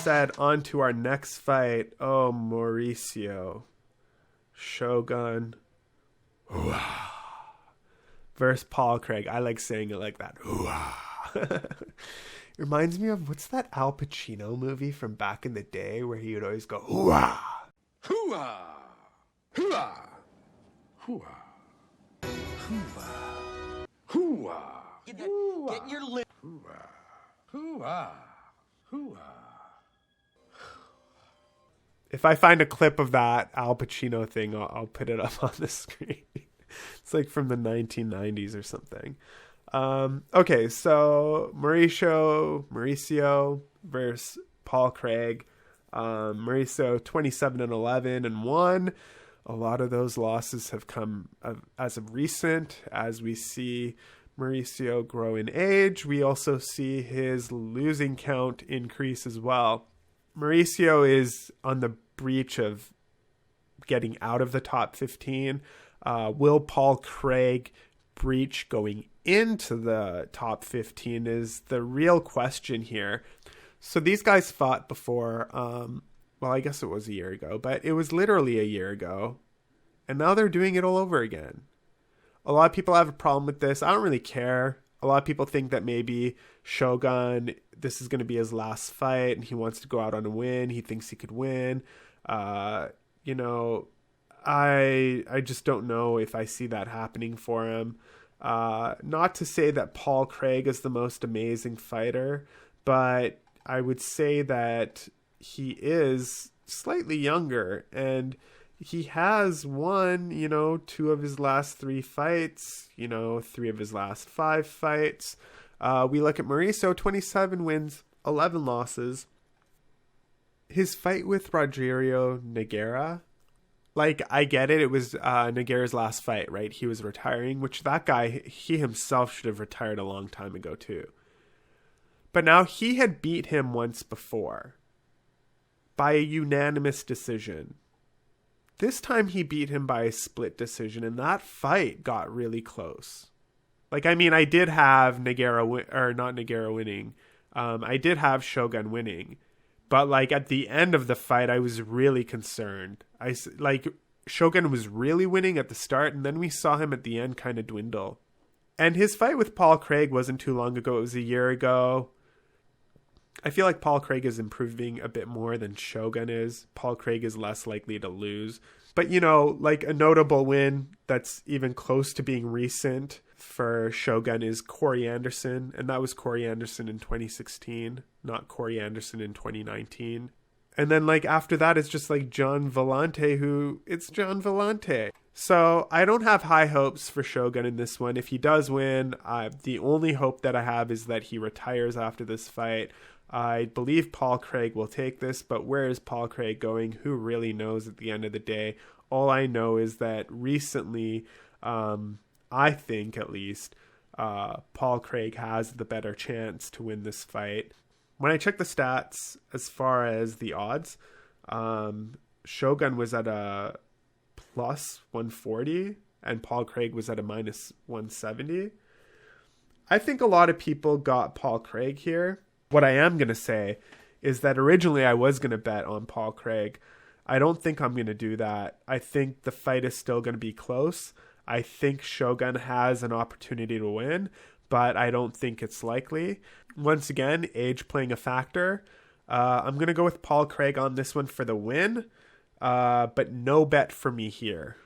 said, on to our next fight. Oh, Mauricio. Shogun. Versus Paul Craig. I like saying it like that. It reminds me of, what's that Al Pacino movie from back in the day where he would always go, hoo-ah. Hoo-ah! Hoo-ah! Hoo-ah! Hoo-ah! Hoo-ah! Get your lip. Hoo-ah! Hoo-ah! Hoo-ah! If I find a clip of that Al Pacino thing, I'll put it up on the screen. It's like from the 1990s or something. Okay, so Mauricio versus Paul Craig. Mauricio 27-11-1. A lot of those losses have come as of recent. As we see Mauricio grow in age, we also see his losing count increase as well. Mauricio is on the breach of getting out of the top 15. Will Paul Craig breach going into the top 15 is the real question here. So these guys fought before, well, I guess it was a year ago, but it was literally a year ago. And now they're doing it all over again. A lot of people have a problem with this. I don't really care. A lot of people think that maybe Shogun, this is going to be his last fight and he wants to go out on a win. He thinks he could win. You know, I just don't know if I see that happening for him. Not to say that Paul Craig is the most amazing fighter, but I would say that he is slightly younger and he has won, 2 of his last 3 fights, 3 of his last 5 fights. We look at Mauricio, 27 wins, 11 losses. His fight with Rogerio Nogueira, like, I get it. It was Nogueira's last fight, right? He was retiring, which that guy, he himself should have retired a long time ago too. But now he had beat him once before by a unanimous decision. This time he beat him by a split decision, and that fight got really close. Like, I mean, I did have Nogueira winning. I did have Shogun winning. But, like, at the end of the fight, I was really concerned. Shogun was really winning at the start, and then we saw him at the end kind of dwindle. And his fight with Paul Craig wasn't too long ago. It was a year ago. I feel like Paul Craig is improving a bit more than Shogun is. Paul Craig is less likely to lose. But, like a notable win that's even close to being recent for Shogun is Corey Anderson. And that was Corey Anderson in 2016, not Corey Anderson in 2019. And then, like, after that, it's just like John Vellante, it's John Vellante. So I don't have high hopes for Shogun in this one. If he does win, the only hope that I have is that he retires after this fight. I believe Paul Craig will take this, but where is Paul Craig going? Who really knows at the end of the day? All I know is that recently, I think at least, Paul Craig has the better chance to win this fight. When I check the stats as far as the odds, Shogun was at a plus 140 and Paul Craig was at a minus 170. I think a lot of people got Paul Craig here. What I am going to say is that originally I was going to bet on Paul Craig. I don't think I'm going to do that. I think the fight is still going to be close. I think Shogun has an opportunity to win, but I don't think it's likely. Once again, age playing a factor. I'm going to go with Paul Craig on this one for the win, but no bet for me here.